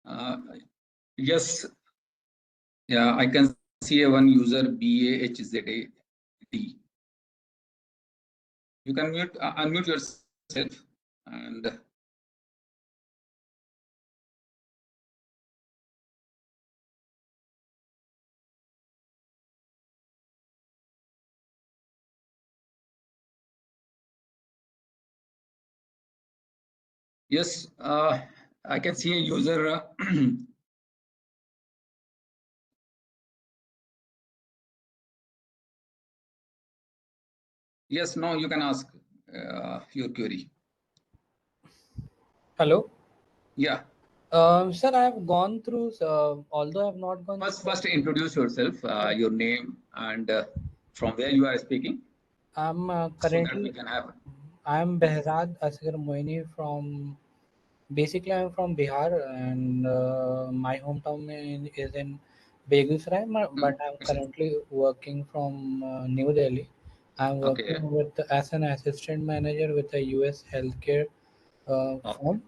Uh, yes, yeah, I can see a one user BAHZAD. You can unmute yourself and yes, I can see a user. Yes, no, you can ask your query. Hello. Yeah. Sir, I have gone through, although I have not gone First introduce yourself, your name, and from where you are speaking, I'm so that we currently, can have. I'm Behzad Asghar Moini from, basically I'm from Bihar and my hometown is in Begusarai, but I'm currently working from New Delhi. I'm Okay. working with as an assistant manager with a US healthcare Okay. firm.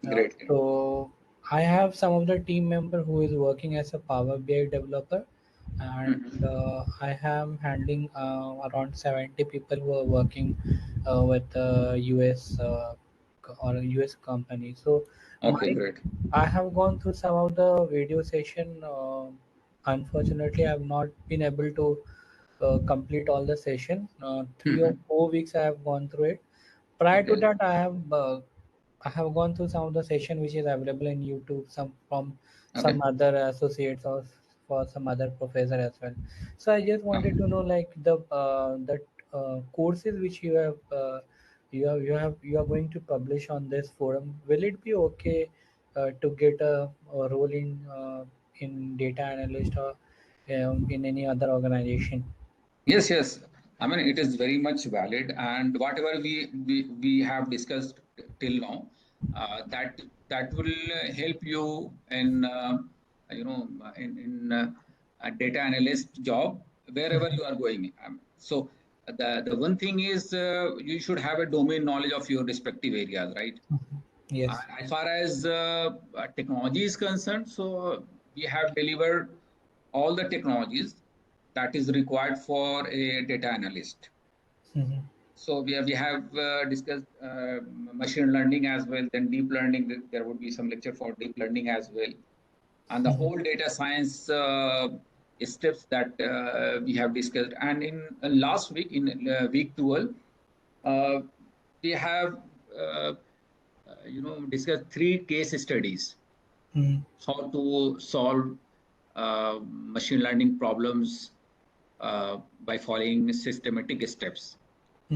Great. So I have some of the team member who is working as a Power BI developer, and Mhm. I am handling around 70 people who are working with US or a US company. So Okay. my Great. I have gone through some of the video session. Unfortunately, I have not been able to complete all the session. 3 or 4 weeks I have gone through it. Prior to Okay. that, I have gone through some of the session which is available in YouTube, some from Okay. some other associates or for some other professor as well. So I just wanted to know like the courses which you are going to publish on this forum. Will it be okay to get a role in data analyst or in any other organization? Yes. I mean, it is very much valid, and whatever we have discussed till now, that will help you in in a data analyst job wherever you are going. So the one thing is you should have a domain knowledge of your respective areas, right? Yes. As far as technology is concerned, so we have delivered all the technologies that is required for a data analyst. Mhm. So we have discussed machine learning as well, then deep learning. There would be some lecture for deep learning as well, and the Mhm. whole data science steps that we have discussed. And in last week, in week 12, uh, we have uh, discussed three case studies Mhm. how to solve machine learning problems by following systematic steps.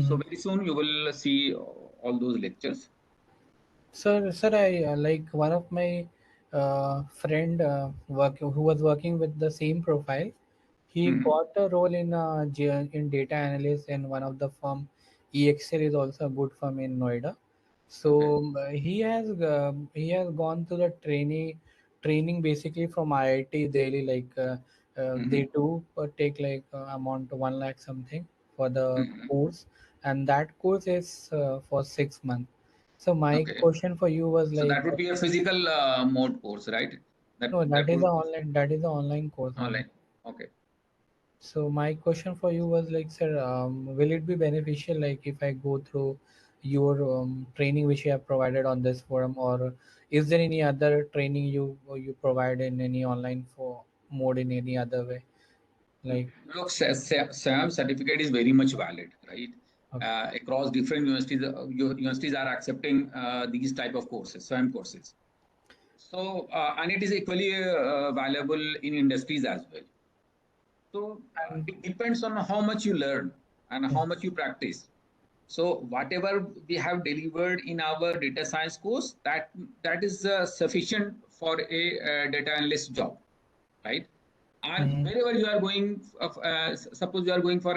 So Mhm. very soon you will see all those lectures. Sir, I like one of my friend who was working with the same profile. He Mhm. got a role in in data analyst in one of the firm. EXL is also a good firm in Noida. Okay. So he has gone to the training basically from IIT Delhi. Like they Mhm. do take like amount 1 lakh something for the Mhm. course, and that course is for 6 months. So my Okay. question for you was So like, that would be a physical mode course, right? That no, that would that is the online course only. online. Okay. So my question for you was like, sir, will it be beneficial like if I go through your training which you have provided on this forum, or is there any other training you provide in any online for mode in any other way? Like, Look, SAM certificate is very much valid, right? okay. Across different universities, universities are accepting these type of courses, SAM courses. So, and it is equally valuable in industries as well. So, And it depends on how much you learn and how much you practice. So, whatever we have delivered in our data science course, that is sufficient for a data analyst job, right? And Mhm. wherever you are going, suppose you are going for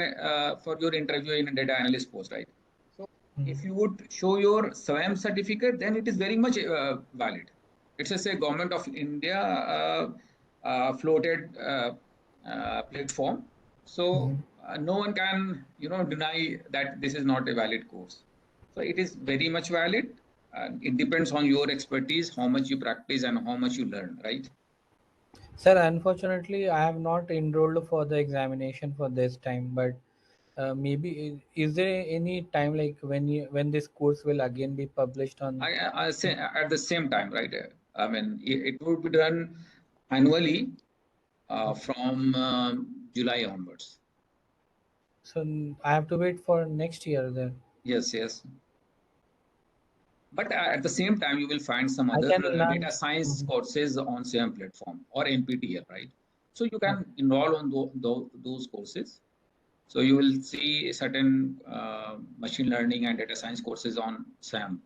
your interview in a data analyst post, right? So Mhm. if you would show your SWAYAM certificate, then it is very much valid. It's just a government of India floated platform. So Mhm. no one can deny that this is not a valid course. So it is very much valid. It depends on your expertise, how much you practice and how much you learn, right? Sir, unfortunately, I have not enrolled for the examination for this time, but maybe is there any time like when this course will again be published on? I say at the same time, right? I mean, it would be done annually from July onwards. So I have to wait for next year then. Yes, yes. But at the same time, you will find some I other can learn. data science Mhm. courses on same platform or NPTEL, right? So you can Okay. enroll on those courses. So you will see certain machine learning and data science courses on SAM.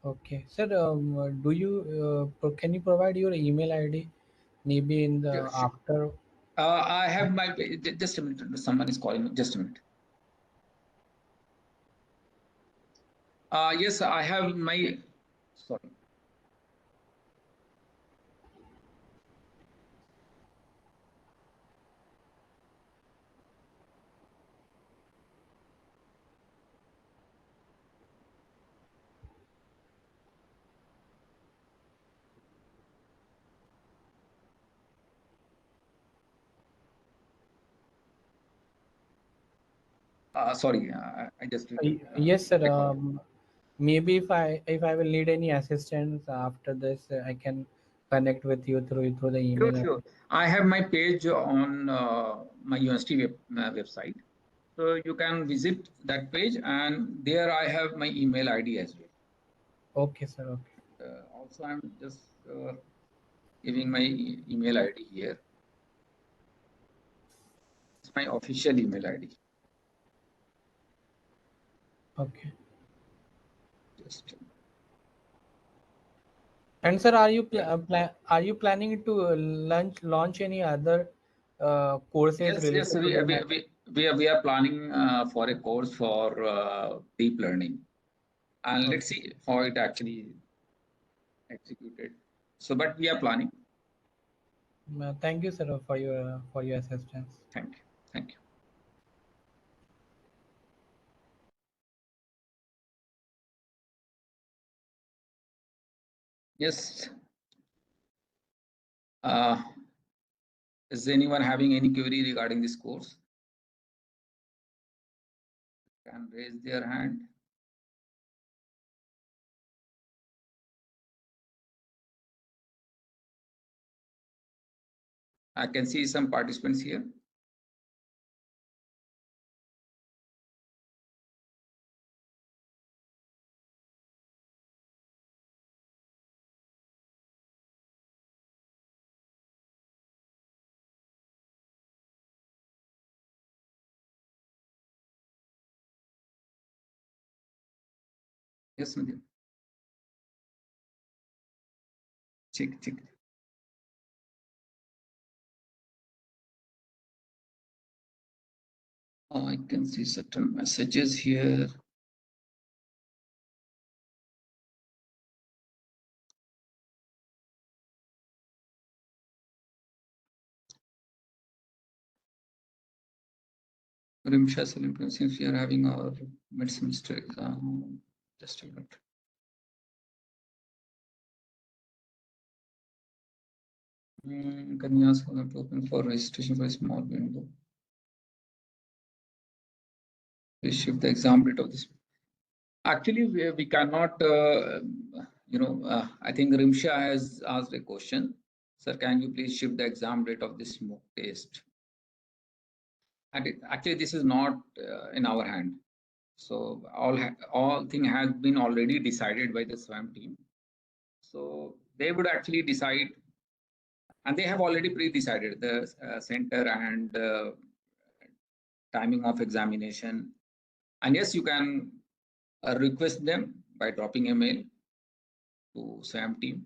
Okay. Sir, do you can you provide your email ID? Maybe in the Sure, sure. after. I have my just a minute. Someone is calling me. Just a minute. Yes, I have my. Sorry. Sorry. I just Yes, sir. recorded. Maybe if I will need any assistance after this, I can connect with you through the Sure, email sure. ID. I have my page on my university website. So you can visit that page, and there I have my email ID as well. Okay, sir. Okay. Also, I'm just giving my email ID here. It's my official email ID. Okay. Just And sir, are you yeah. are you planning to launch any other courses Yes, yes. related to data? We are planning for a course for deep learning, and let's Okay. see how it actually executed. So, but we are planning. Thank you, sir, for your assistance. Thank you. Thank you. Yes. Uh, is anyone having any query regarding this course? Can raise their hand. I can see some participants here. Yes, Madhya. Check, check. I can see certain messages here. Rimsha Salim, since we are having our mid semester exam, just a minute. Can you ask them to open for registration for a small window? Please shift the exam date of this. Actually, we cannot, I think Rimsha has asked a question. Sir, can you please shift the exam date of this mock test? And actually, this is not in our hand. So all thing has been already decided by the SWAM team. So they would actually decide, and they have already pre-decided the center and timing of examination. And yes, you can request them by dropping a mail to SWAM team.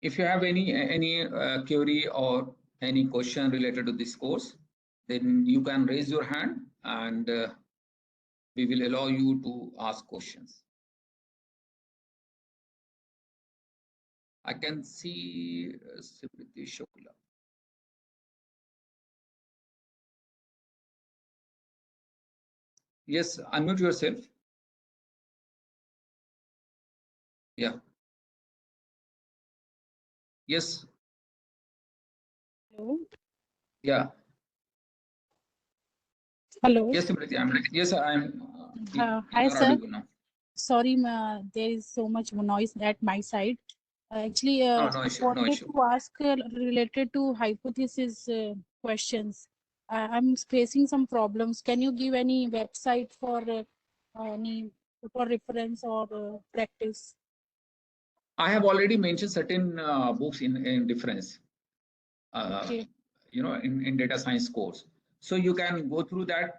If you have any query or any question related to this course, then you can raise your hand, and we will allow you to ask questions. I can see Sipriti Shukla. Yes, unmute yourself. Yeah. Yes. Hello. Yeah. Hello. Yes, Sipriti. I'm. Hi, You're sir. audible now. Sorry, there is so much noise at my side. Actually, No I issue. No wanted issue. to ask related to hypothesis questions. I'm facing some problems. Can you give any website for any for reference or practice? I have already mentioned certain books in difference. Okay. In data science course. So you can go through that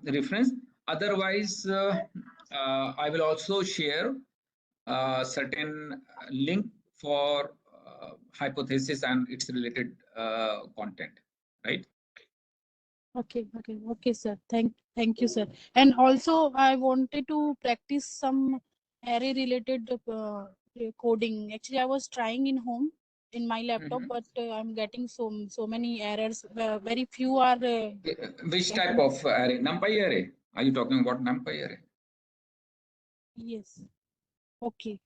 reference. Otherwise, I will also share certain link for hypothesis and its related content, right? Okay, sir. Thank you, sir. And also, I wanted to practice some array related coding. Actually, I was trying in home in my laptop, Mhm. but I'm getting so many errors. Very few are Which type getting. of array? NumPy array? Are you talking about NumPy array? Yes. Okay.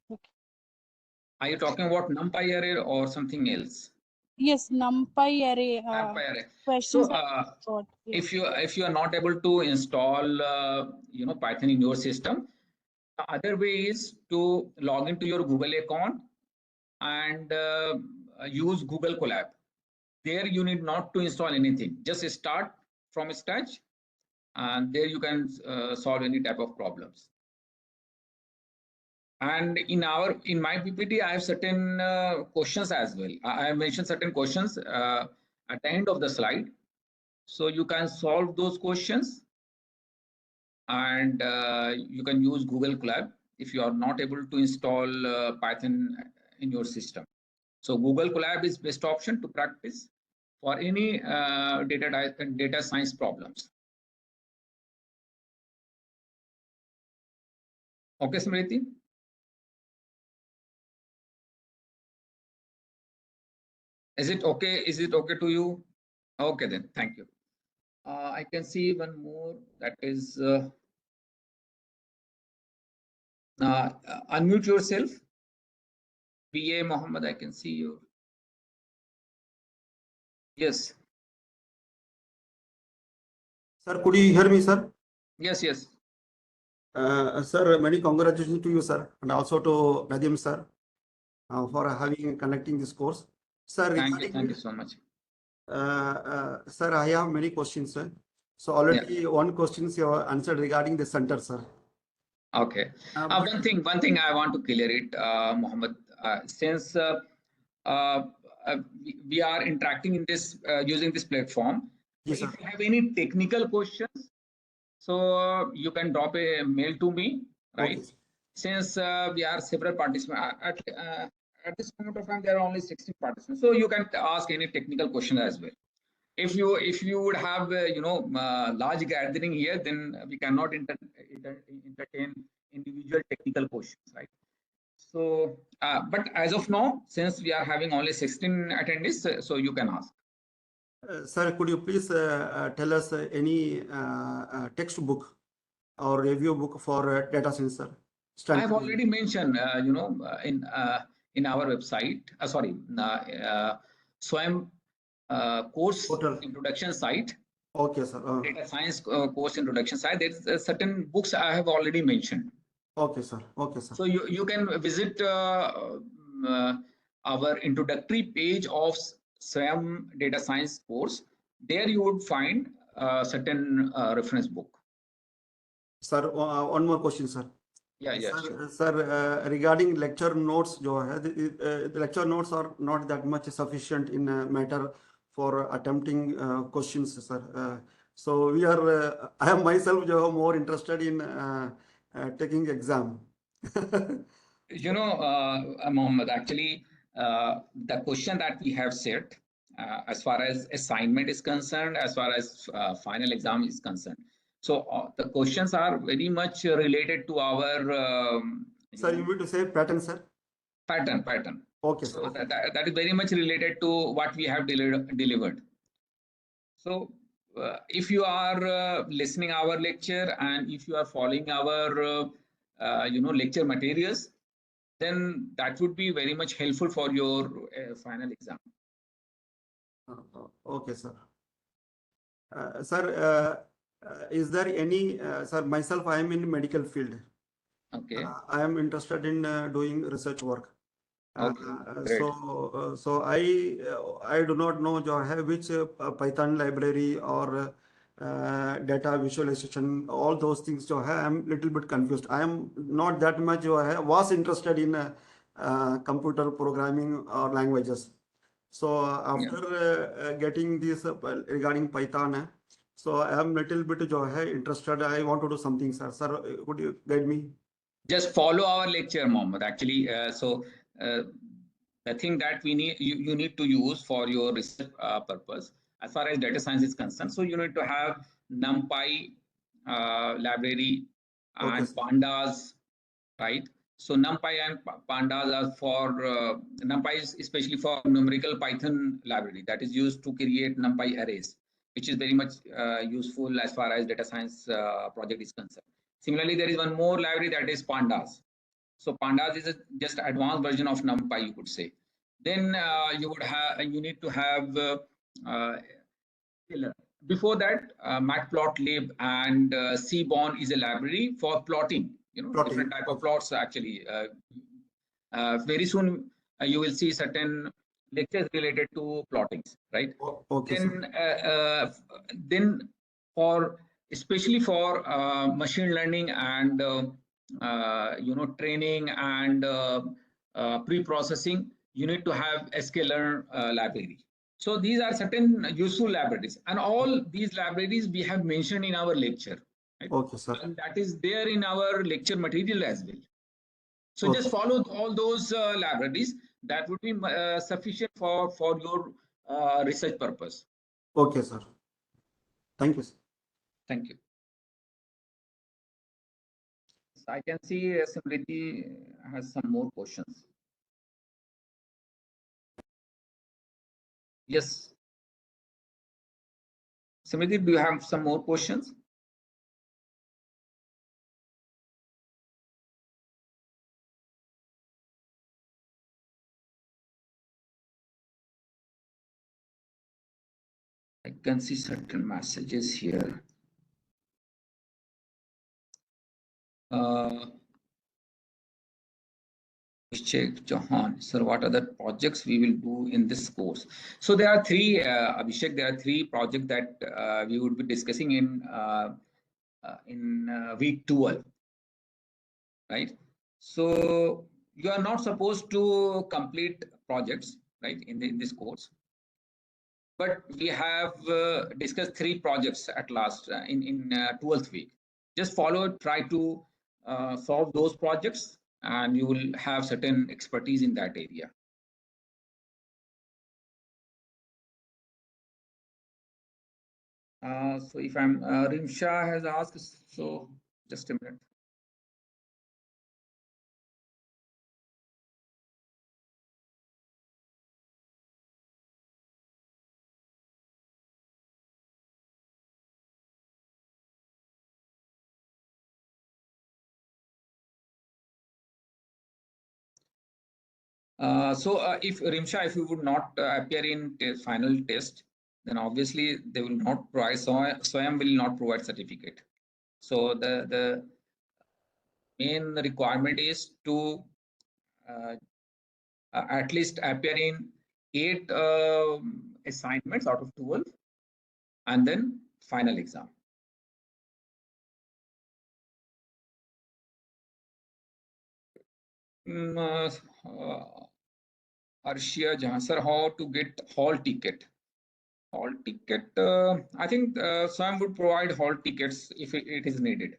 Are you talking about NumPy array or something else? Yes, NumPy array. NumPy array. Questions So I got. if Yes. you are not able to install Python in your system, the other way is to log into your Google account and use Google Colab. There you need not to install anything. Just start from scratch, and there you can solve any type of problems. And in my PPT, I have certain questions as well. I have mentioned certain questions at the end of the slide. So you can solve those questions, and you can use Google Colab if you are not able to install Python in your system. So Google Colab is best option to practice for any data science problems. Okay, Smriti? Is it okay? Is it okay to you? Okay, then. Thank you. I can see one more. That is unmute yourself. BA Mohammed, I can see you. Yes. Sir, could you hear me, sir? Yes. Sir, many congratulations to you, sir, and also to Nadim, sir, for conducting this course. Sir, Thank you so much. Sir, I have many questions, sir. So already one question you have answered regarding the center, sir. Okay. One thing I want to clear it, Mohammed. Since we are interacting in this using this platform, so Yes, sir. if you have any technical questions, so you can drop a mail to me, right? Okay. Since we are several participants at this moment of time, there are only 16 participants, so you can ask any technical question as well. If you would have large gathering here, then we cannot entertain individual technical questions, right? So but as of now, since we are having only 16 attendees, so you can ask. Sir, could you please tell us any textbook or review book for data science, sir? I have already mentioned in our website, Swayam course Portal. introduction site. Okay, sir. Data science course introduction site. There's certain books I have already mentioned. Okay, sir. Okay, sir. So you can visit our introductory page of Swayam data science course. There you would find certain reference book. Sir, one more question, sir. Yeah, sure. Sir, regarding lecture notes, the lecture notes are not that much sufficient in matter for attempting questions, sir. So we are, I am myself more interested in taking exam. Mohammed, actually, the question that we have set, as far as assignment is concerned, as far as final exam is concerned. So the questions are very much related to our Sir, you mean to say pattern, sir? pattern. Okay, sir. So that is very much related to what we have delivered. So if you are listening our lecture and if you are following our lecture materials, then that would be very much helpful for your final exam. Okay, sir. Sir, is there any, sir, myself, I am in medical field. Okay. I am interested in doing research work. Okay. Great. So I do not know which Python library or data visualization, all those things. I am little bit confused. I am not that much was interested in computer programming or languages. So after getting this regarding Python, so I am little bit interested. I want to do something, sir. Sir, could you guide me? Just follow our lecture, Mohammed. Actually, the thing that you need to use for your research purpose, as far as data science is concerned, so you need to have NumPy library and Okay, pandas, right? So NumPy and pandas are for NumPy is especially for numerical Python library that is used to create NumPy arrays, which is very much useful as far as data science project is concerned. Similarly, there is one more library that is pandas. So pandas is just advanced version of NumPy, you could say. Then you need to have before that matplotlib and cborn is a library for plotting. plotting. Different type of plots actually. Very soon you will see certain lectures related to plottings, right? Okay, Then for especially for machine learning and training and pre-processing, you need to have sklearn library. So these are certain useful libraries, and all these libraries we have mentioned in our lecture, right? Okay, sir. And that is there in our lecture material as well. So Okay. just follow all those libraries. That would be sufficient for your research purpose. Okay, sir. Thank you, sir. Thank you. So I can see Simriti has some more questions. Yes. Simriti, do you have some more questions? I can see certain messages here. Abhishek Chauhan, sir, what are the projects we will do in this course? So there are three, Abhishek, there are three projects that we would be discussing in week 12, right? So you are not supposed to complete projects, right, in this course. But we have discussed three projects at last in 12th week. Just follow, try to solve those projects, and you will have certain expertise in that area. So if I'm Rimsha has asked, so just a minute. If Rimsha, if you would not appear in final test, then obviously they will not provide. Swayam will not provide certificate. So the main requirement is to at least appear in 8 assignments out of 12, and then final exam. Arshia Jahan, sir, how to get hall ticket? Hall ticket, I think Swam would provide hall tickets if it is needed.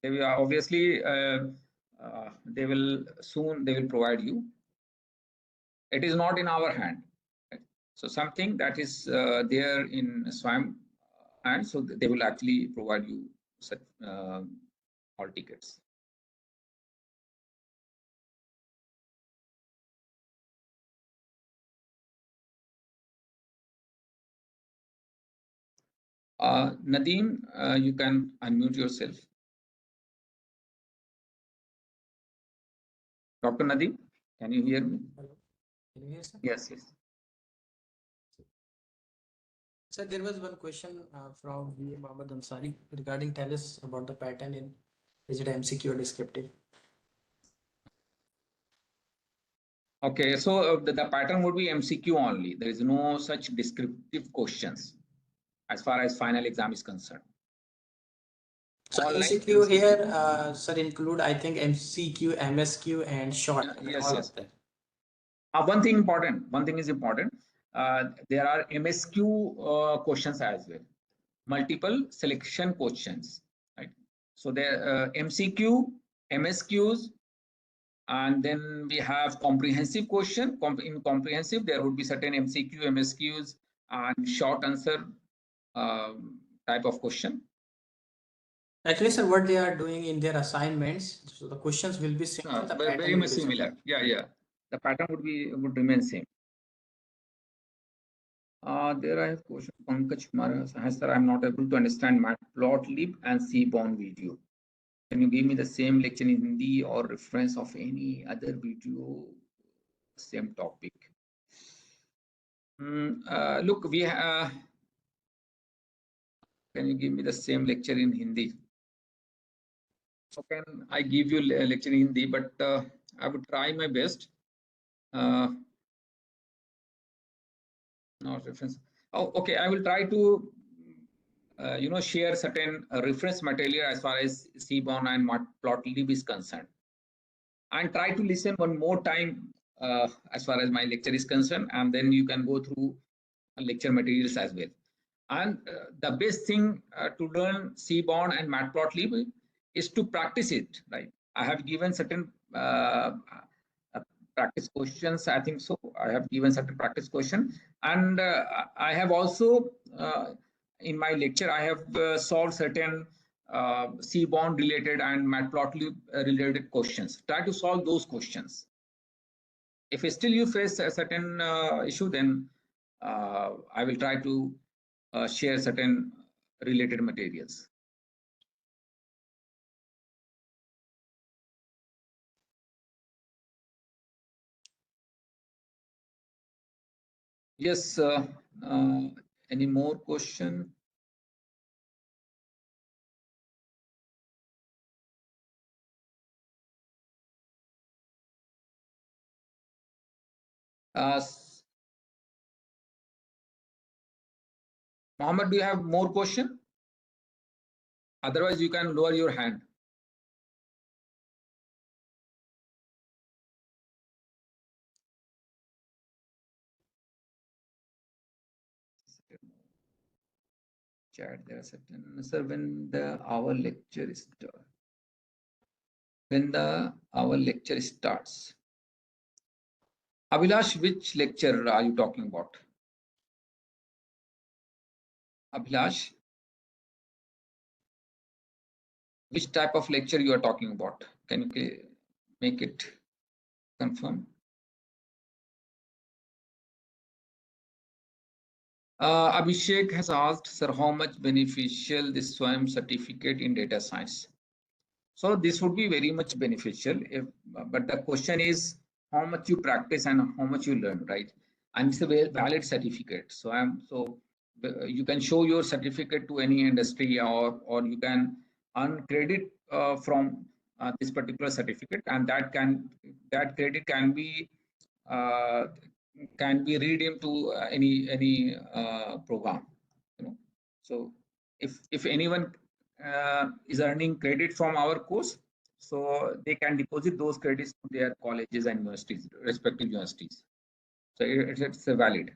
They will obviously they will provide you. It is not in our hand. Right? So something that is there in Swam and so they will actually provide you such hall tickets. Nadeem, you can unmute yourself. Dr. Nadeem, can you hear me? Hello. Can you hear, sir? Yes, yes. Sir, there was one question from V. Mohammed Ansari regarding tell us about the pattern in is it MCQ or descriptive? Okay, so the pattern would be MCQ only. There is no such descriptive questions as far as final exam is concerned. So All like MCQ here, sir, include I think MCQ, MSQ, and short. Yes, all yes. of them. One thing important. One thing is important. There are MSQ questions as well. Multiple selection questions, right? So there MCQ, MSQs, and then we have comprehensive question. In comprehensive, there would be certain MCQ, MSQs, and short answer type of question. Actually, sir, what they are doing in their assignments, so the questions will be similar. The pattern Very will much be similar. Yeah, yeah. The pattern would remain same. There I have question. Pankaj Kumar, hi sir, I'm not able to understand matplotlib and Seaborn video. Can you give me the same lecture in Hindi or reference of any other video, same topic? Look, can you give me the same lecture in Hindi? How can I give you a lecture in Hindi? But I would try my best. Not reference. Oh, okay. I will try to share certain reference material as far as Seaborn and matplotlib is concerned, and try to listen one more time as far as my lecture is concerned, and then you can go through lecture materials as well. And the best thing to learn Seaborn and matplotlib is to practice it. Right? I have given certain practice questions. I think so. I have given certain practice question, and I have also in my lecture I have solved certain Seaborn related and matplotlib related questions. Try to solve those questions. If still you face a certain issue, then I will try to share certain related materials. Yes, any more question? Mohammed, do you have more question? Otherwise, you can lower your hand. Chat, there are certain, sir, when the our lecture is when the our lecture starts. Abhilash, which lecture are you talking about? Abhilash, which type of lecture you are talking about? Can you make it confirm? Abhishek has asked, sir, how much beneficial this Swayam certificate in data science? So this would be very much beneficial, but the question is how much you practice and how much you learn, right? And it's a valid certificate. So you can show your certificate to any industry, or you can earn credit from this particular certificate, and that credit uh, can be redeemed to any program. So if anyone is earning credit from our course, so they can deposit those credits to their colleges and universities, respective universities. So it's valid.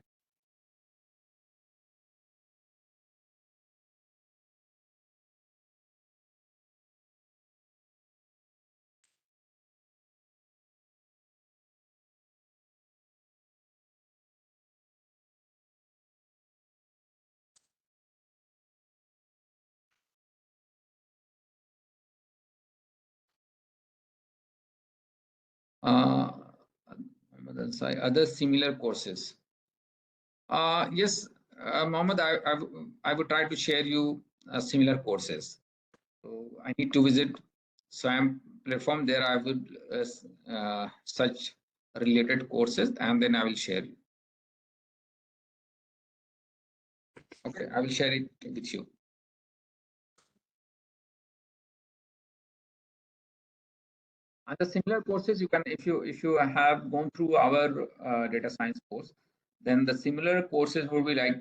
Other similar courses. Yes, Mohammed, I would try to share you similar courses. So I need to visit Swayam platform. There I would search related courses and then I will share you. Okay, I will share it with you. And the similar courses you can, if you have gone through our data science course, then the similar courses will be like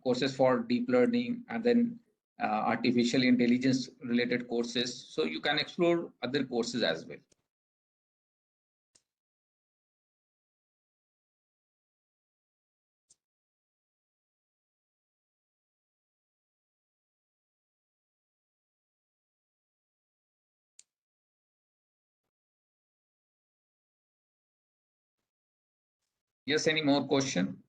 courses for deep learning and then artificial intelligence related courses. So you can explore other courses as well. Yes, any more question?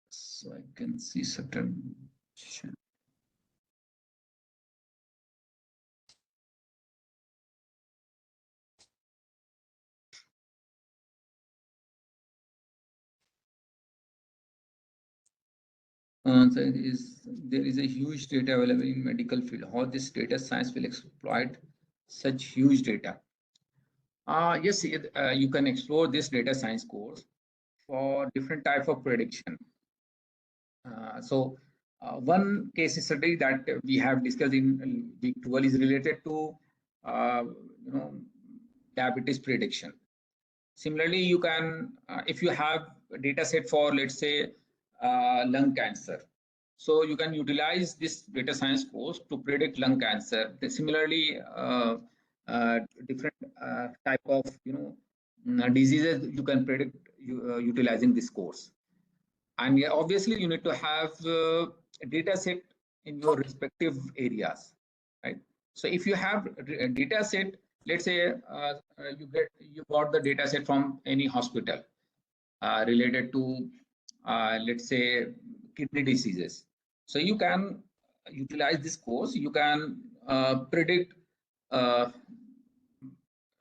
So I can see certain. There is a huge data available in medical field. How this data science will exploit such huge data? Yes, you can explore this data science course for different type of prediction. One case study that we have discussed in week 12 is related to uh, you know diabetes prediction. Similarly, you can if you have a data set for, let's say, lung cancer, so you can utilize this data science course to predict lung cancer. Similarly, different type of diseases you can predict utilizing this course. And yeah, obviously, you need to have a data set in your respective areas, right? So if you have a data set, let's say you got the data set from any hospital related to, let's say, kidney diseases. So you can utilize this course. You can predict uh,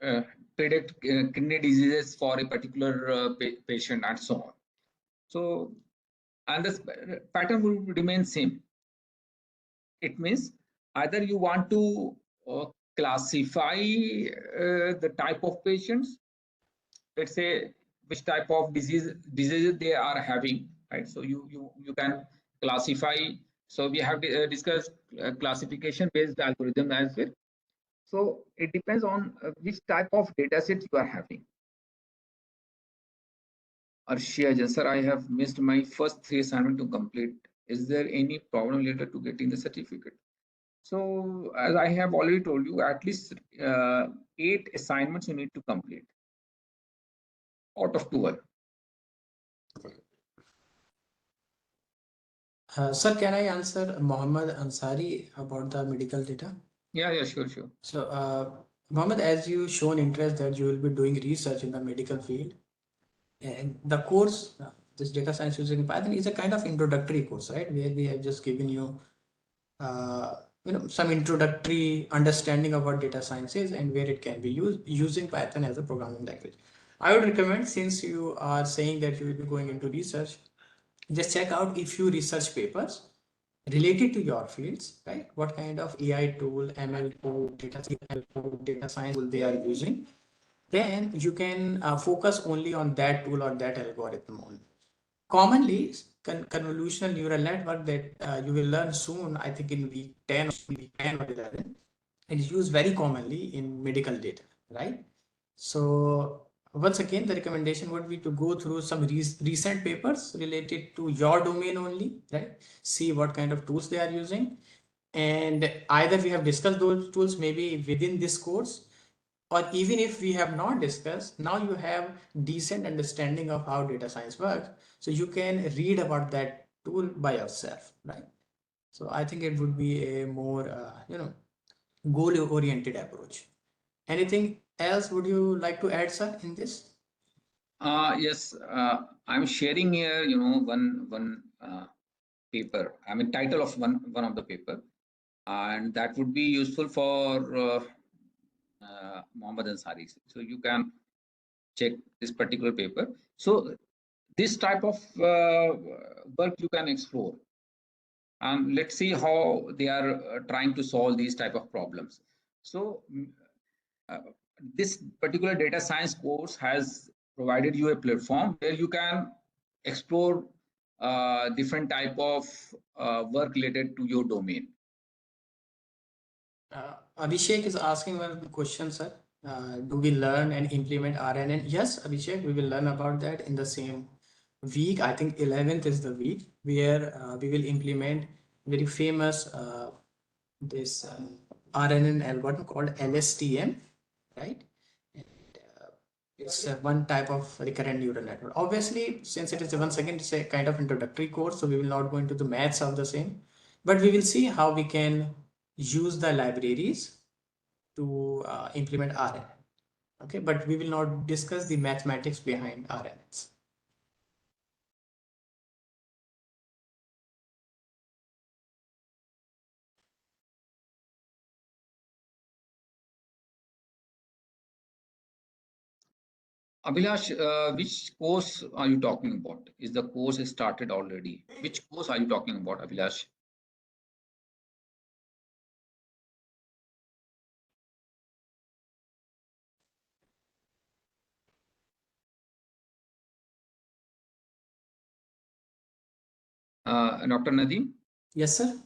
uh, kidney diseases for a particular patient and so on. So, and this pattern will remain same. It means either you want to classify the type of patients, let's say which type of diseases they are having, right? So you can classify. So we have discussed classification based algorithm as well. So it depends on which type of data set you are having. Arshia, sir, I have missed my first 3 assignments to complete. Is there any problem related to getting the certificate? So as I have already told you, at least 8 assignments you need to complete out of 12. Sir, can I answer Mohammed Ansari about the medical data? Yeah, sure. So, Mohammed, as you shown interest that you will be doing research in the medical field, and the course, this data science using Python is a kind of introductory course, right? Where we have just given you, some introductory understanding of what data science is and where it can be used using Python as a programming language. I would recommend, since you are saying that you will be going into research, just check out a few research papers related to your fields, right? What kind of AI tool, ML tool, data science tool they are using. Then you can focus only on that tool or that algorithm only. Commonly, convolutional neural network that you will learn soon, I think in week 10 or 11, it is used very commonly in medical data, right? So once again, the recommendation would be to go through some recent papers related to your domain only, right? See what kind of tools they are using. And either we have discussed those tools maybe within this course, or even if we have not discussed, now you have decent understanding of how data science works. So you can read about that tool by yourself, right? So I think it would be a more, goal-oriented approach. Anything else would you like to add, sir, in this? Yes, I'm sharing here, one paper. I mean, title of one of the paper, and that would be useful for Mohammed Ansari. So you can check this particular paper. So this type of work you can explore, and let's see how they are trying to solve these type of problems. So uh, this particular data science course has provided you a platform where you can explore different type of work related to your domain. Abhishek is asking one question, sir. Do we learn and implement RNN? Yes, Abhishek, we will learn about that in the same week. I think 11th is the week where we will implement very famous this RNN algorithm called LSTM, right? And, it's one type of recurrent neural network. Obviously, since it is once again it's a kind of introductory course, so we will not go into the maths of the same, but we will see how we can use the libraries to implement RNN. Okay, but we will not discuss the mathematics behind RNNs. Abhilash, which course are you talking about? Is the course started already? Which course are you talking about, Abhilash? Dr. Nadeem? Yes, sir.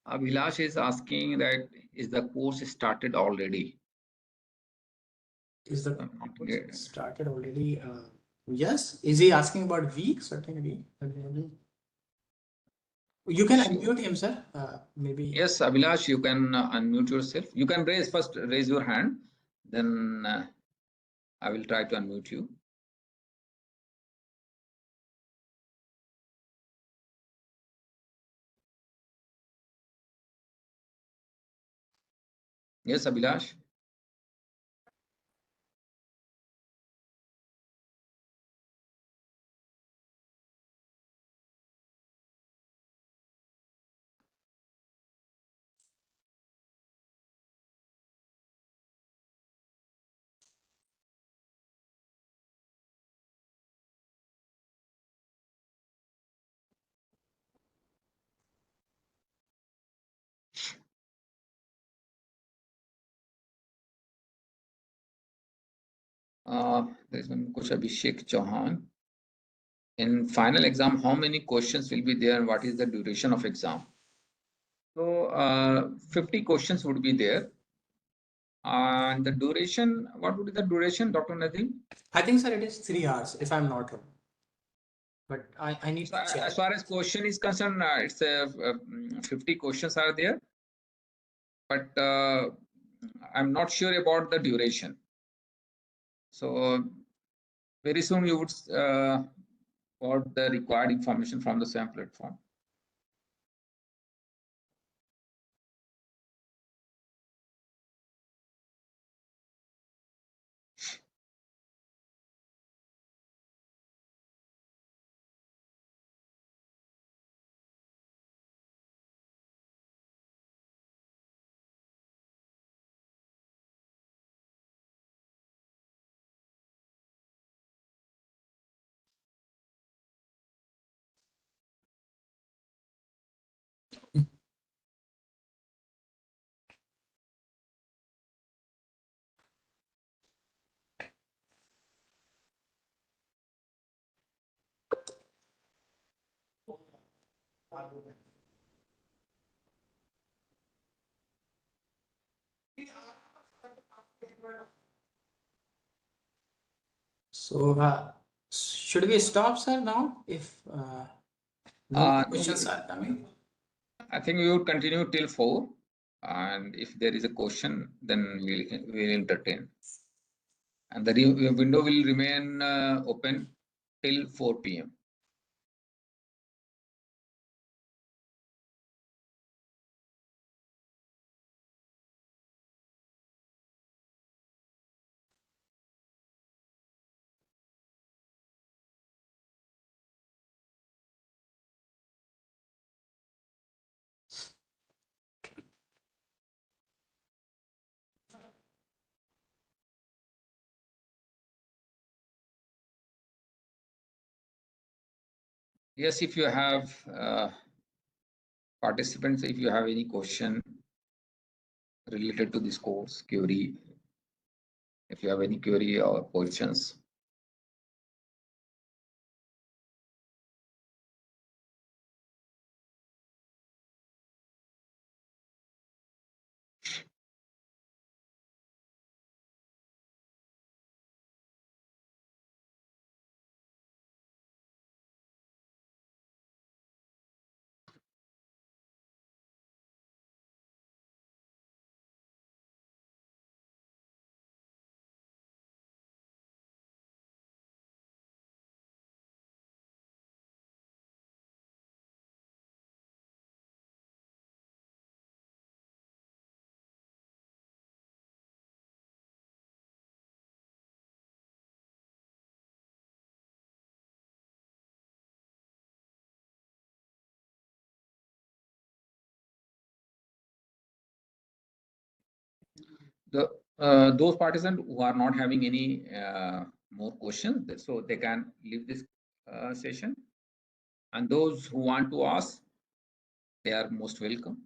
Abhilash is asking that is the course started already? Is the I'm not course get- started already? Yes. Is he asking about week? Certainly. You can Sure. unmute him, sir. Maybe. Yes, Abhilash, you can unmute yourself. You can raise your hand, then I will try to unmute you. Yes, Abhilash. There's one question, Abhishek Chauhan. In final exam, how many questions will be there and what is the duration of exam? So 50 questions would be there. And the duration, what would be the duration, Dr. Nadeem? I think, sir, it is 3 hours, if I'm not wrong. But I need So to check. as far as question is concerned, it's 50 questions are there, but I'm not sure about the duration. So very soon you would got the required information from the same platform. So So should we stop, sir, now if no Uh, questions are coming? I think we would continue till 4. And if there is a question, then we'll entertain. And the window will remain open till 4 p.m. Yes, if you have participants, if you have any question related to this course, query, if you have any query or questions. Those participants who are not having any more questions, so they can leave this session. And those who want to ask, they are most welcome.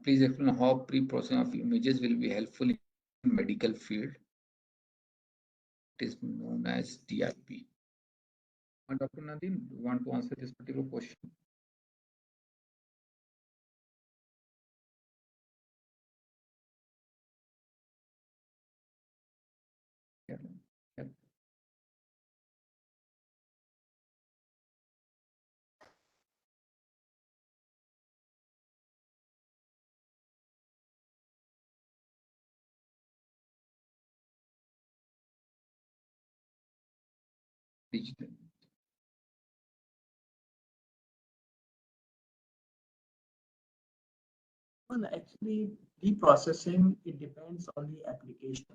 Please explain how pre-processing of images will be helpful in medical field. It is known as DIP. Dr. Nadine, do you want to answer this particular question? Yeah. Yeah. Digital. Well, actually, preprocessing, it depends on the application,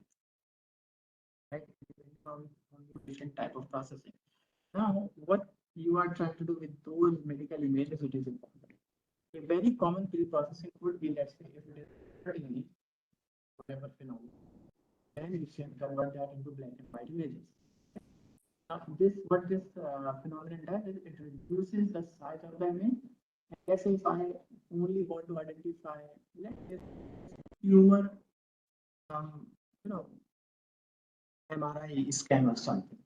right? It depends on the different type of processing. Now, what you are trying to do with those medical images, it is important. A very common pre-processing would be, let's say, if it is image, whatever phenomenon, then you can convert that into black and white images. Now, what this phenomenon does is it reduces the size of the image. And let's say if I only want to identify, let's say, tumor, you know, MRI scan or something.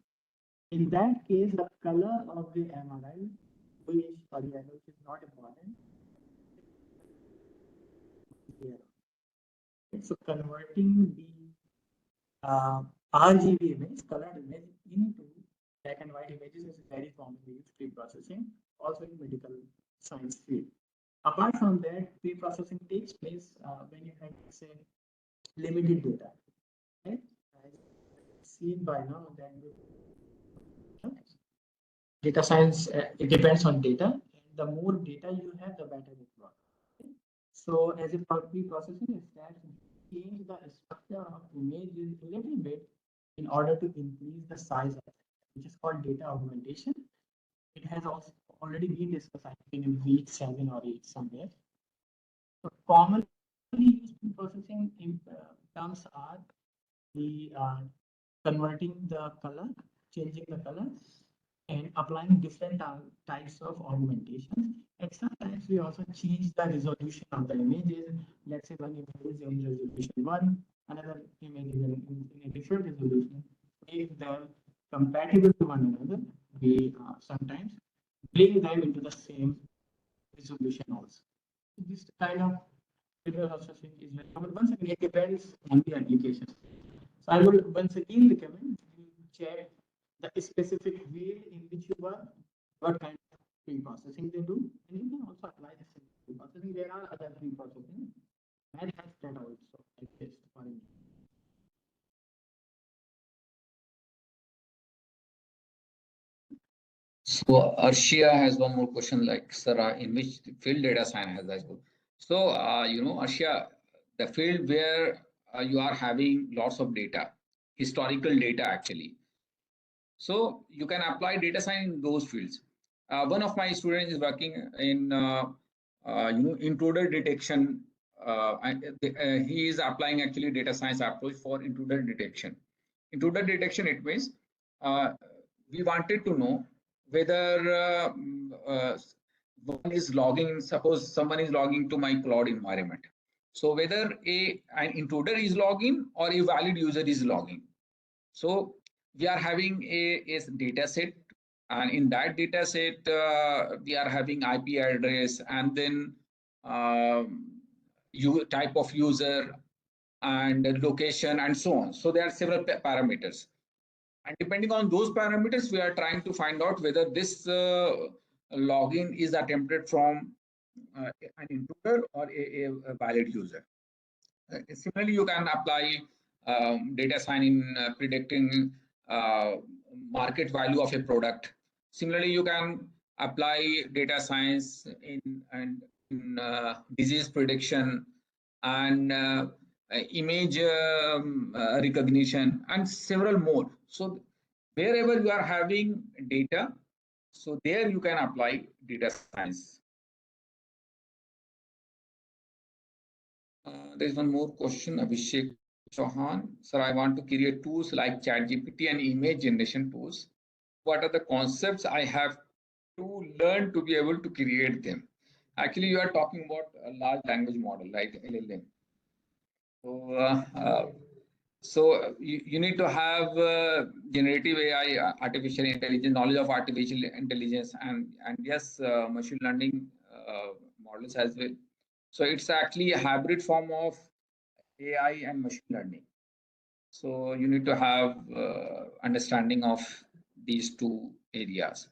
In that case, the color of the MRI, which or yellow, is not important. Here. So converting the RGB image, colored image, into black and white images is very commonly used pre-processing, also in medical science field. Apart from that, pre-processing takes place when you have, say, limited data. Right? As seen by now that data science, it depends on data, and the more data you have, the better it works. So as a pre-processing is that change the structure of images a little bit in order to increase the size of it, which is called data augmentation. It has also already been discussed, I think, in week 7 or 8 somewhere. So commonly used processing terms are the converting the color, changing the color, and applying different types of augmentations. And sometimes we also change the resolution of the images. Let's say one image is in resolution 1, another image is in a different resolution. If they're compatible to one another, we sometimes bring them into the same resolution also. This kind of preprocessing is very common. Once again, it depends on the application. So I would once again recommend you check the specific field in which you work, what kind of pre-processing they do, and you can also apply the same pre-processing. There are other pre-processing that has that also exist for you. So Arshia has one more question, like, sir, in which field data science has that? So, Arshia, the field where you are having lots of data, historical data actually. So you can apply data science in those fields. One of my students is working in, intruder detection. He is applying actually data science approach for intruder detection. Intruder detection, it means uh, we wanted to know whether one is logging, suppose someone is logging to my cloud environment. So whether an intruder is logging or a valid user is logging. So we are having a data set, and in that data set, we are having IP address and then type of user and location and so on. So there are several parameters. And depending on those parameters, we are trying to find out whether this login is attempted from an intruder or a valid user. Similarly, you can apply data science in predicting uh, market value of a product. Similarly, you can apply data science in disease prediction and image recognition and several more. So wherever you are having data, so there you can apply data science. There's one more question, Abhishek Chauhan. Sir, I want to create tools like ChatGPT and image generation tools. What are the concepts I have to learn to be able to create them? Actually, you are talking about a large language model like LLM. So, you need to have generative AI, artificial intelligence, knowledge of artificial intelligence, and yes, machine learning models as well. So it's actually a hybrid form of AI and machine learning. So you need to have understanding of these two areas.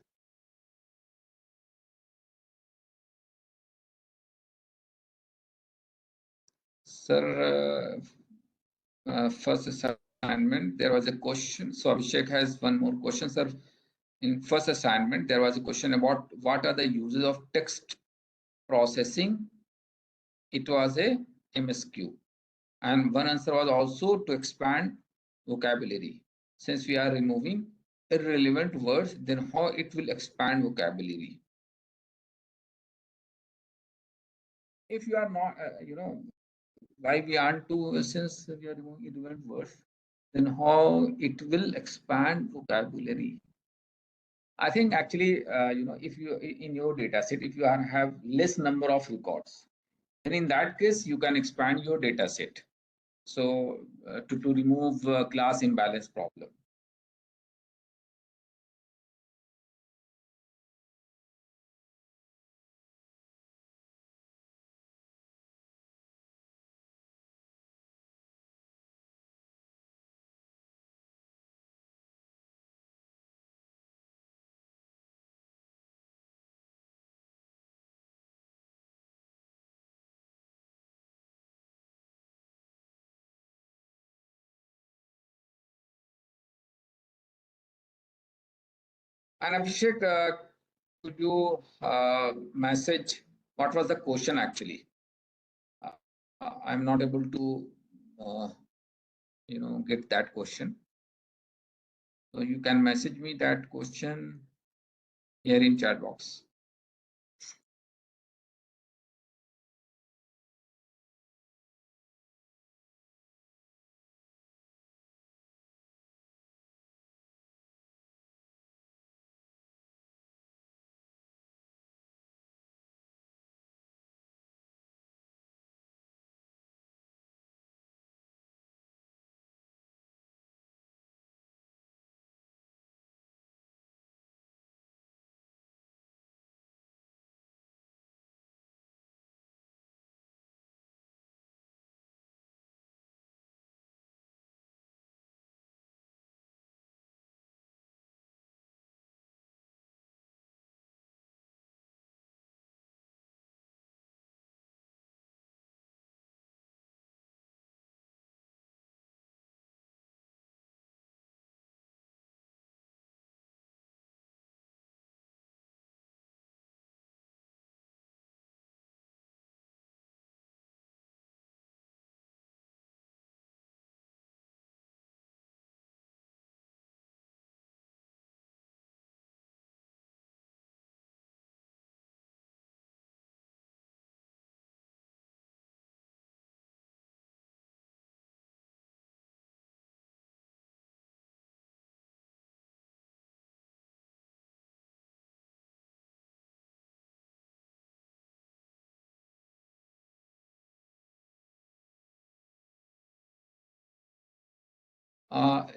Sir, first assignment, there was a question. So Abhishek has one more question, sir. In first assignment, there was a question about what are the uses of text processing. It was a MSQ. And one answer was also to expand vocabulary. Since we are removing irrelevant words, then how it will expand vocabulary? If you are not, why we aren't to, since we are removing irrelevant words, then how it will expand vocabulary? I think actually, if you in your data set, if you have less number of records, then in that case, you can expand your data set. So to remove class imbalance problem. And Abhishek, could you message what was the question actually? Uh, I'm not able to, uh, get that question. So you can message me that question here in chat box.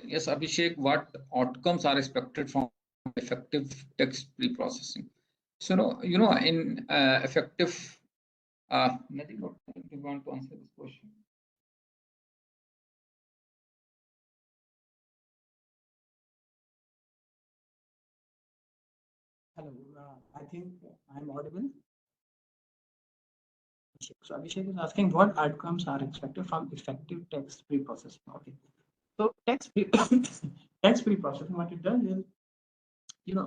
Yes, Abhishek, what outcomes are expected from effective text pre-processing? So, no, in effective, nothing, what do you want to answer this question? Hello, I think I'm audible. So Abhishek is asking what outcomes are expected from effective text pre-processing. Okay. So text pre-processing, what it does is,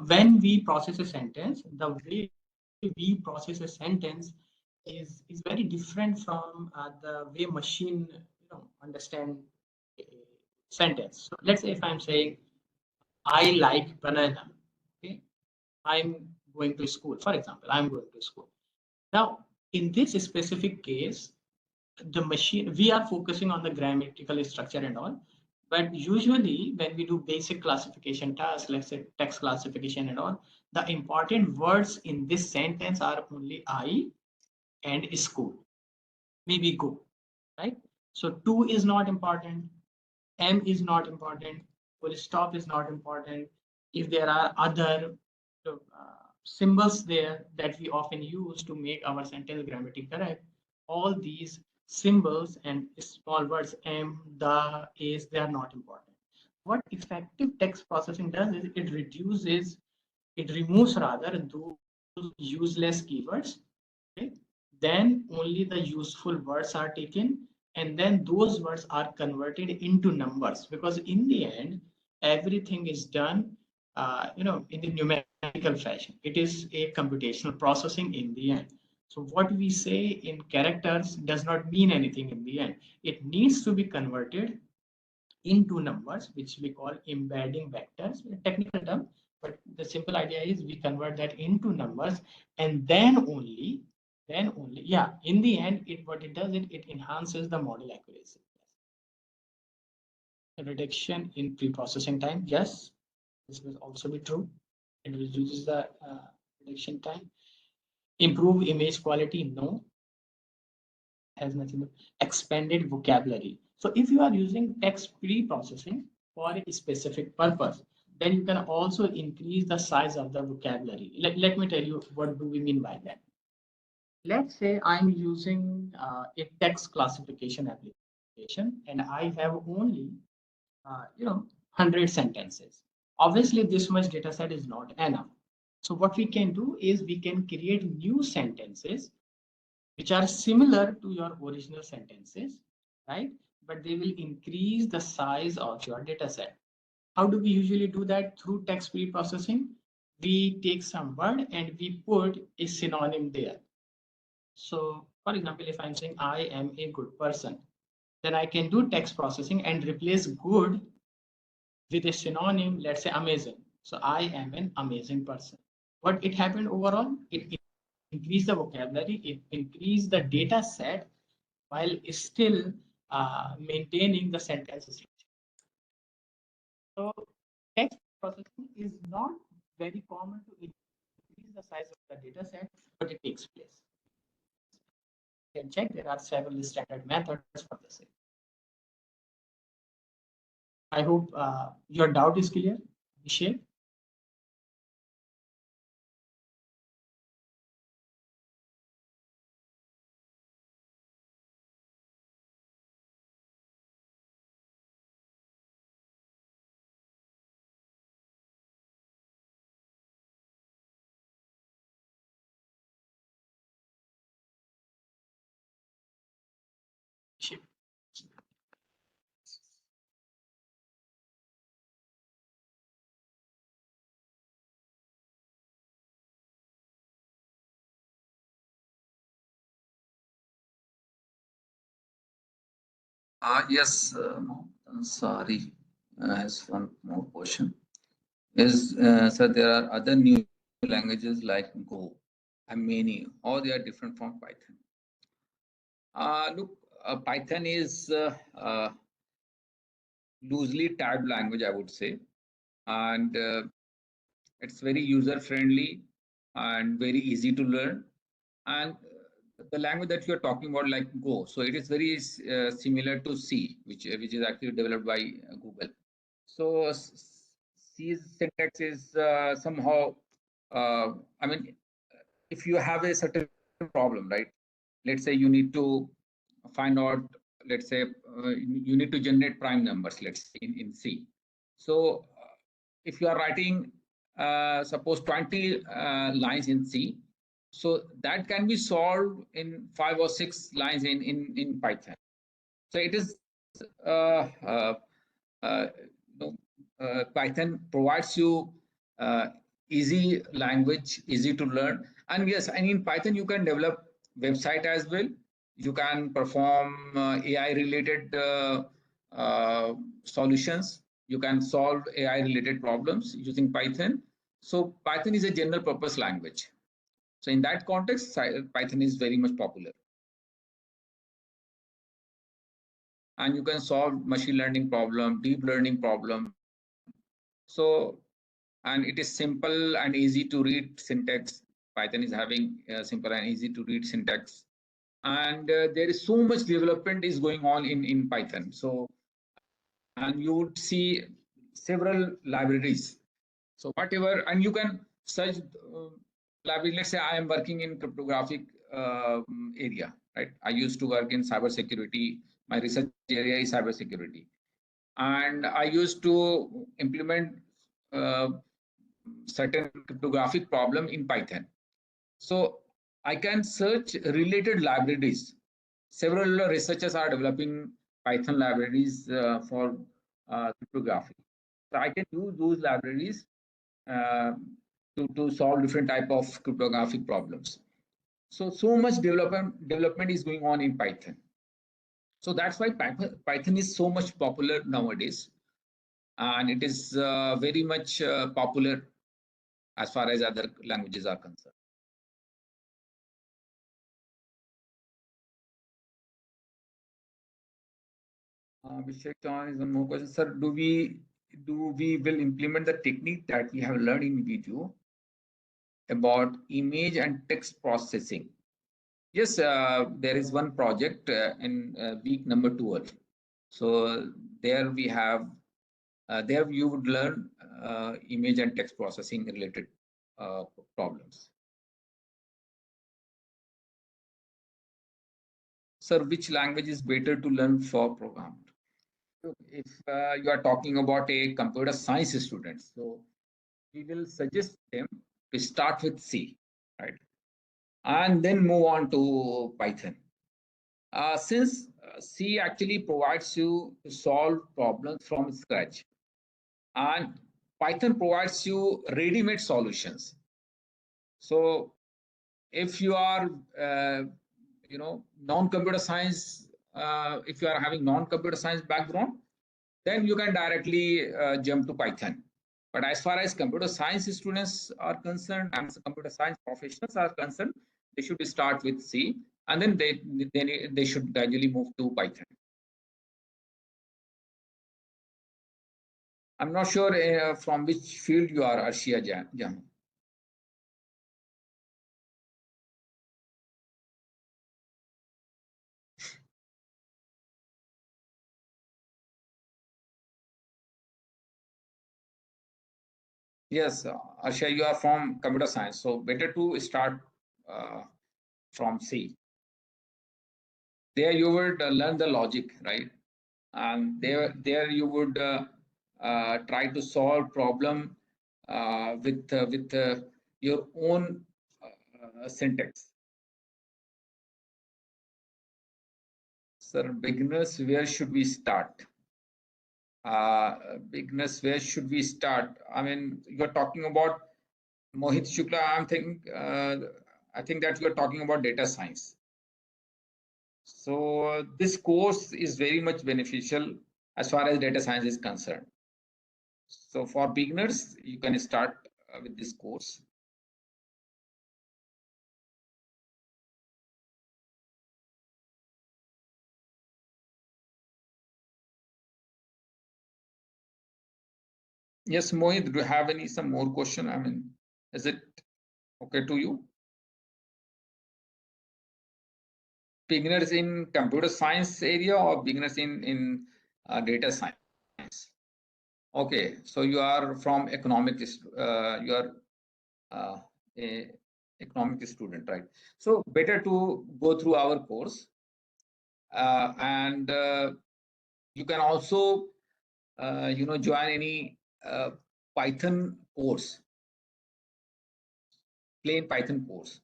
when we process a sentence, the way we process a sentence is very different from the way machine understand a sentence. So let's say if I'm saying I like banana, okay, I'm going to school. For example, I'm going to school. Now, in this specific case, the machine, we are focusing on the grammatical structure and all, but usually when we do basic classification tasks, let's say text classification and all, the important words in this sentence are only I and school, maybe go, right? So to is not important, M is not important, full stop is not important. If there are other symbols there that we often use to make our sentence grammatically correct, all these symbols and small words, M, the, is, they are not important. What effective text processing does is it removes rather those useless keywords. Okay? Then only the useful words are taken, and then those words are converted into numbers, because in the end everything is done in the numerical fashion. It is a computational processing in the end. So what we say in characters does not mean anything in the end. It needs to be converted into numbers, which we call embedding vectors, a technical term, but the simple idea is we convert that into numbers, and then only, yeah, in the end, what it does, it enhances the model accuracy. A reduction in pre-processing time, yes, this will also be true. It reduces the reduction time. Improve image quality, no, has nothing to expanded vocabulary. So if you are using text pre-processing for a specific purpose, then you can also increase the size of the vocabulary. Let me tell you what do we mean by that. Let's say I'm using a text classification application and I have only 100 sentences. Obviously, this much data set is not enough. So what we can do is we can create new sentences which are similar to your original sentences, right? But they will increase the size of your data set. How do we usually do that? Through text pre-processing. We take some word and we put a synonym there. So, for example, if I'm saying I am a good person, then I can do text processing and replace good with a synonym, let's say amazing. So I am an amazing person. What it happened overall? It increased the vocabulary, it increased the data set while still maintaining the sentence structure. So text processing is not very common to increase the size of the data set, but it takes place. You can check there are several standard methods for the same. I hope your doubt is clear, Abhishek. Yes, sorry, as one more question. So there are other new languages like Go and many, or they are different from Python. Look, Python is loosely tagged language, I would say, and it's very user friendly and very easy to learn. And the language that you are talking about, like Go, so it is very similar to C, which is actually developed by Google. So C's syntax is somehow, I mean, if you have a certain problem, right? Let's say you need to find out, let's say you need to generate prime numbers, let's say in C. So if you are writing, suppose 20 lines in C, so that can be solved in 5 or 6 lines in Python. So it is uh, Python provides you easy language, easy to learn. And yes, and in Python you can develop website as well. You can perform AI related solutions. You can solve AI related problems using Python. So Python is a general purpose language. So in that context, Python is very much popular. And you can solve machine learning problem, deep learning problem. So, and it is simple and easy to read syntax. Python is having simple and easy to read syntax. And there is so much development is going on in Python. So, and you would see several libraries. So whatever, and you can search library. Let's say I am working in cryptographic area, right? I used to work in cybersecurity. My research area is cybersecurity. And I used to implement uh, certain cryptographic problem in Python. So I can search related libraries. Several researchers are developing Python libraries for cryptography. So I can use those libraries uh, to solve different type of cryptographic problems. So much development is going on in Python. So that's why Python is so much popular nowadays, and it is very much popular as far as other languages are concerned. Abhishek Chan is one more question, sir. Do we will implement the technique that we have learned in video about image and text processing? Yes, there is one project in week number 12. So there we have there you would learn image and text processing related problems. Sir, which language is better to learn for programming? If you are talking about a computer science student, so we will suggest them to start with C, right? And then move on to Python. Since C actually provides you to solve problems from scratch, and Python provides you ready-made solutions. So if you are, non-computer science, if you are having non-computer science background, then you can directly jump to Python. But as far as computer science students are concerned and computer science professionals are concerned, they should start with C, and then they should gradually move to Python. I'm not sure from which field you are, Arshia Jan. Yes, Arshia, you are from computer science, so better to start from C. There you would learn the logic, right? And there you would try to solve problem with your own syntax. Sir, beginners, where should we start? Beginners, where should we start? I mean, you're talking about Mohit Shukla. I think that you're talking about data science. So this course is very much beneficial as far as data science is concerned. So for beginners, you can start with this course. Yes, Mohit, do you have some more question? I mean, is it okay to you? Beginners in computer science area or beginners in data science? Okay, so you are from economics. You are a economic student, right? So better to go through our course, and you can also join any Python course, plain Python course.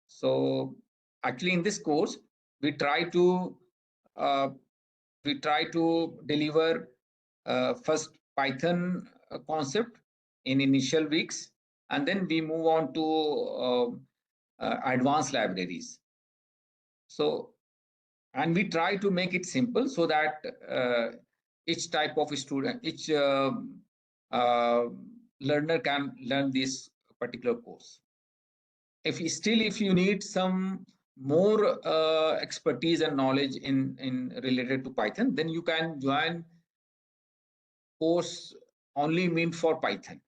So actually, in this course, we try to uh, deliver first Python concept in initial weeks, and then we move on to advanced libraries. So, and we try to make it simple so that each type of student, each uh, learner can learn this particular course. If you need some more expertise and knowledge in related to Python, then you can join course only meant for Python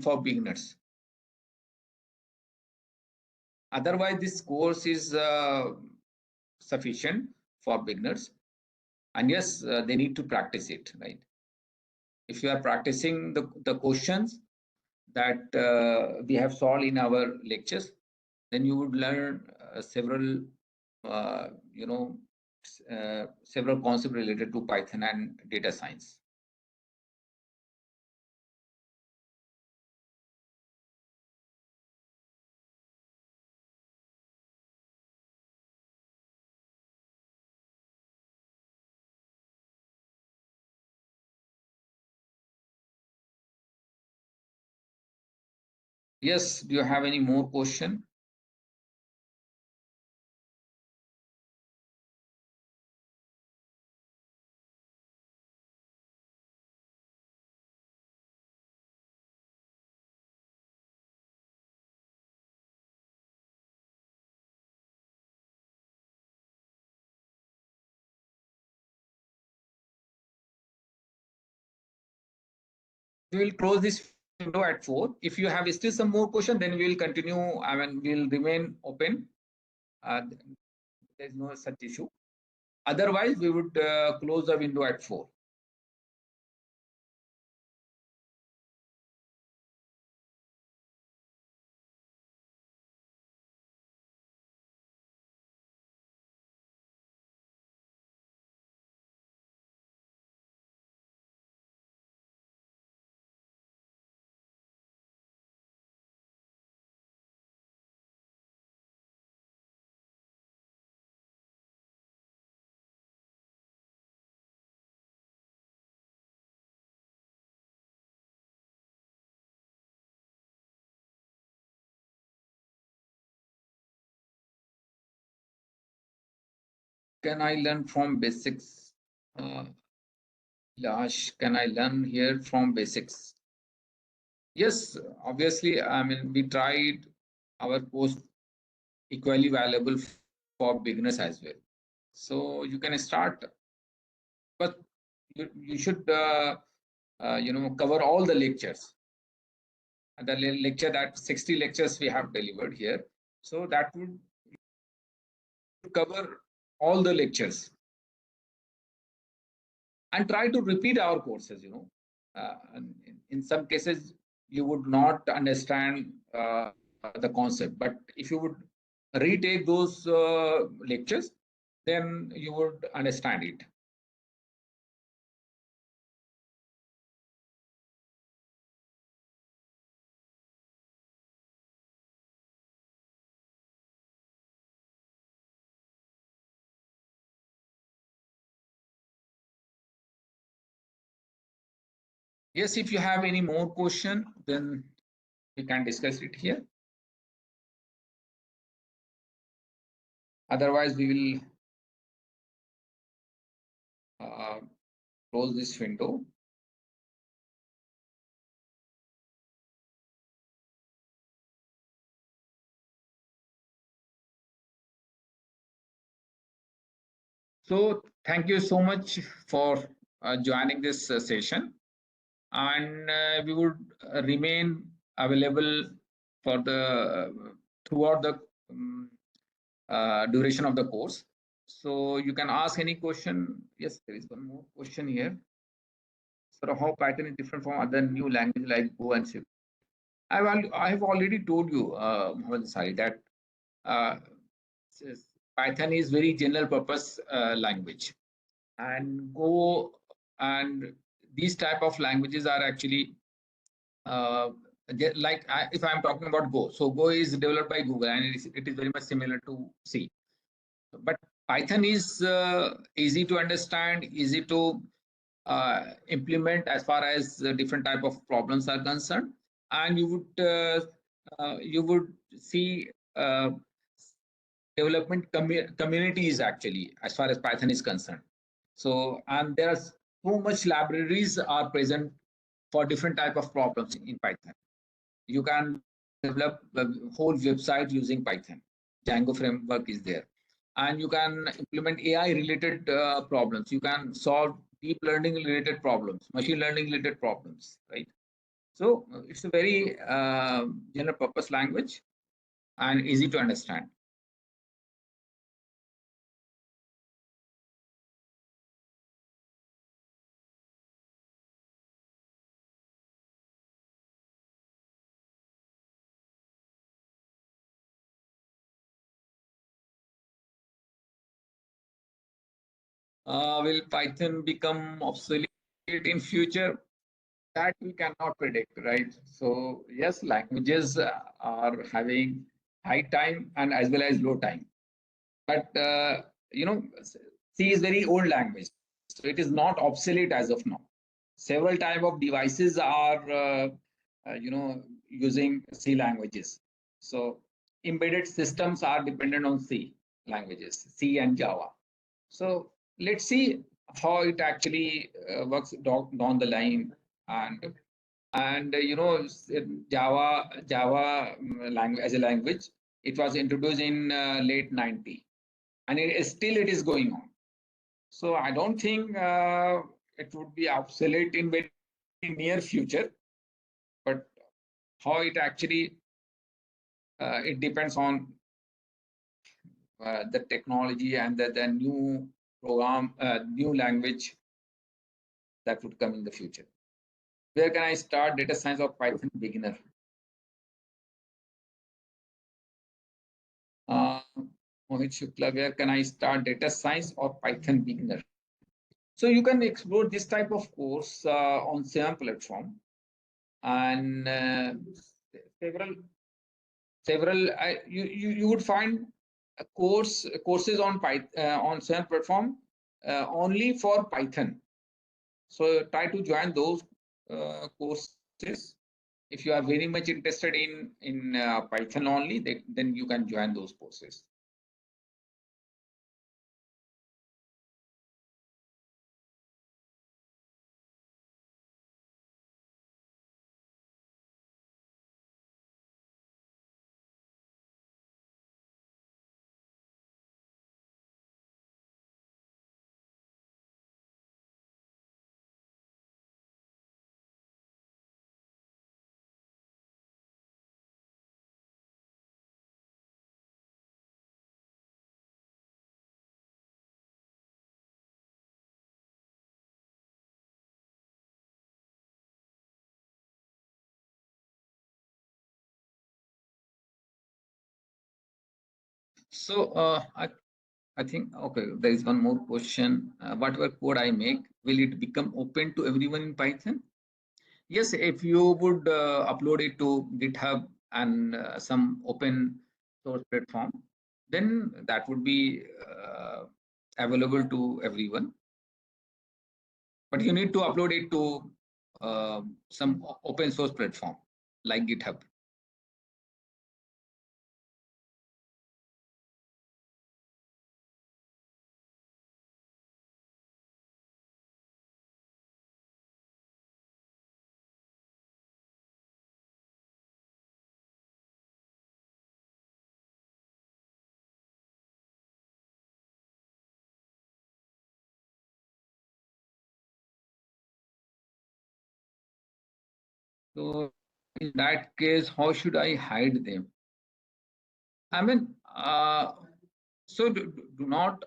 for beginners. Otherwise, this course is sufficient for beginners, and yes, they need to practice it, right? If you are practicing the questions that we have solved in our lectures, then you would learn several uh, you know several concepts related to Python and data science. Yes, do you have any more question? We will close this window at 4. If you have still some more question, then we will continue. I mean, we will remain open. There is no such issue. Otherwise, we would close the window at 4. Can I learn from basics? Yash, can I learn here from basics? Yes, obviously. I mean, we tried our course equally valuable for beginners as well. So you can start, but you should cover all the lectures. The lecture that 60 lectures we have delivered here. So that would cover all the lectures, and try to repeat our courses. And in some cases you would not understand the concept, but if you would retake those lectures, then you would understand it. Yes, if you have any more question, then we can discuss it here. Otherwise, we will close this window. So thank you so much for joining this session, and we would remain available for the throughout the duration of the course. So you can ask any question. Yes, there is one more question here. sort of how Python is different from other new languages like Go and C. I have already told you, Mohammed Sari, that uh, Python is very general purpose language, and Go and these type of languages are actually like if I'm talking about Go, so Go is developed by Google and it is very much similar to C. But Python is easy to understand, easy to implement as far as different type of problems are concerned, and you would see development communities actually as far as Python is concerned. So, and there are so much libraries are present for different type of problems in Python. You can develop the whole website using Python. Django framework is there, and you can implement AI related problems. You can solve deep learning related problems, machine learning related problems, right? So it's a very general purpose language and easy to understand. Will Python become obsolete in future? That we cannot predict, right? So yes, languages are having high time and as well as low time. But C is very old language, so it is not obsolete as of now. Several type of devices are using C languages. So embedded systems are dependent on C languages, C and Java. So let's see how it actually works down the line, and Java language as a language, it was introduced in late 90, and it is going on. So I don't think it would be obsolete in very near future, but how it actually it depends on the technology and the new program, new language that would come in the future. Where can I start data science or Python beginner? Mohit Shukla, where can I start data science or Python beginner? So you can explore this type of course on Swayam platform, and you would find courses on on Swayam platform only for Python. So try to join those courses. If you are very much interested in Python only, then you can join those courses. So I think, okay, there is one more question. Whatever code I make, will it become open to everyone in Python? Yes, if you would upload it to GitHub and some open source platform, then that would be available to everyone. But you need to upload it to some open source platform like GitHub. So in that case, how should I hide them? I mean, so do not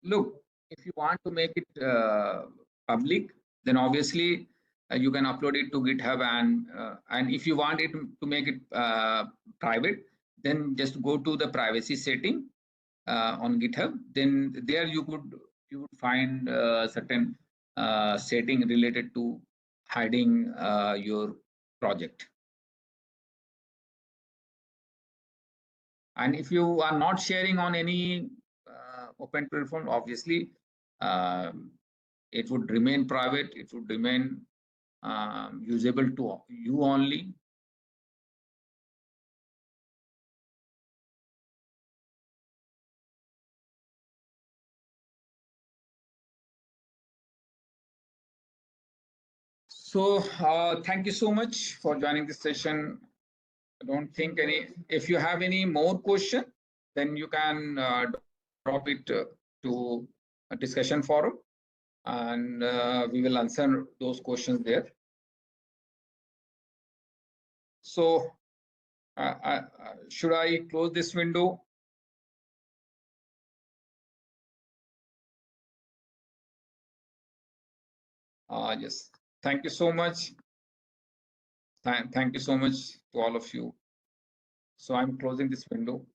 look. If you want to make it public, then obviously you can upload it to GitHub, and if you want it to make it private, then just go to the privacy setting on GitHub. Then there you would find certain setting related to hiding your project. And if you are not sharing on any open platform, obviously it would remain private. It would remain usable to you only. So thank you so much for joining this session. I don't think any, if you have any more question, then you can drop it to a discussion forum, and we will answer those questions there. So should I close this window? Yes. Thank you so much. Thank you so much to all of you. So I'm closing this window.